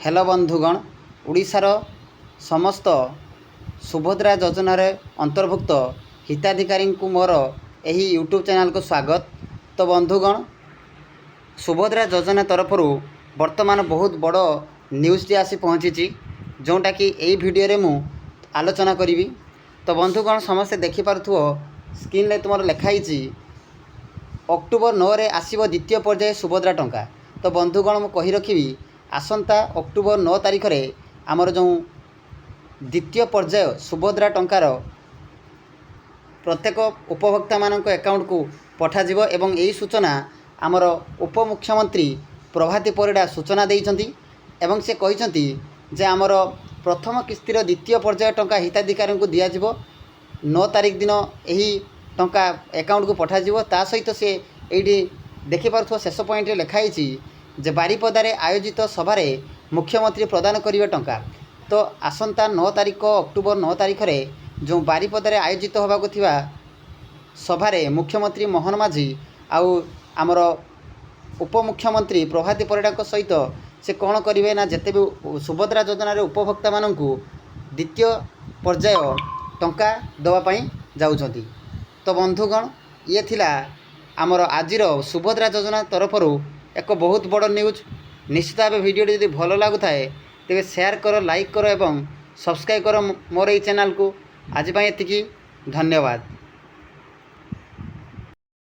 Hello बंधुगण ओडिशार समस्त सुभद्रा योजनार अंतर्भुक्त हिताधिकारी को मोर यही यूट्यूब चैनल को स्वागत। तो बंधुगण सुभद्रा योजना तरफ वर्तमान बहुत बड़ न्यूज़ आसी पहुँची जोटा कि यही वीडियो रे मु आलोचना करी। तो बंधुगण समस्ते देखिपु स्क्रीन रे तुम लिखाई अक्टोबर 9 रे आसीबो द्वितीय पर्याय सुभद्रा टंका। तो बंधुगण मु कहि रखी आसंता अक्टोबर 9 तारिख रे आमर जो द्वितीय पर्याय सुभद्रा टंकार प्रत्येक उपभोक्ता मानक अकाउंट को पठाजिबो एवं यही सूचना आमर उपमुख्यमंत्री प्रभाती परिड़ा सूचना देइछंती एवं से कहिसंती जे आमर प्रथम किस्तिर द्वितीय पर्याय टंका हिताधिकारी को दिया जिवो 9 तारिख दिन यही टंका अकाउंट को पठाजिवो। ता सहित से एठी देखि पारथो शेष पॉइंट रे लिखाई जे बारिपदारे आयोजित सभारे मुख्यमंत्री प्रदान करिवे टंका। तो आसंता 9 तारिख अक्टोबर 9 तारिख रे जो बारिपदारे आयोजित होबाको थिबा सभारे मुख्यमंत्री मोहन माझी आउ आमर उपमुख्यमंत्री प्रभाती परिड़ा सहित से कौन करेंगे ना जिते भी सुभद्रा योजन उपभोक्ता मानू द्वितीय पर्याय टंका देवाई जाऊँच। तो बंधुगण ये थिला आमर आजिर सुभद्रा योजना तरफ एक बहुत बड़ न्यूज। निश्चित भाव वीडियो जदि भल लगुए तेज शेयर कर, लाइक कर एवं सब्सक्राइब कर मोर ये चैनल को। आज एतिकी, धन्यवाद।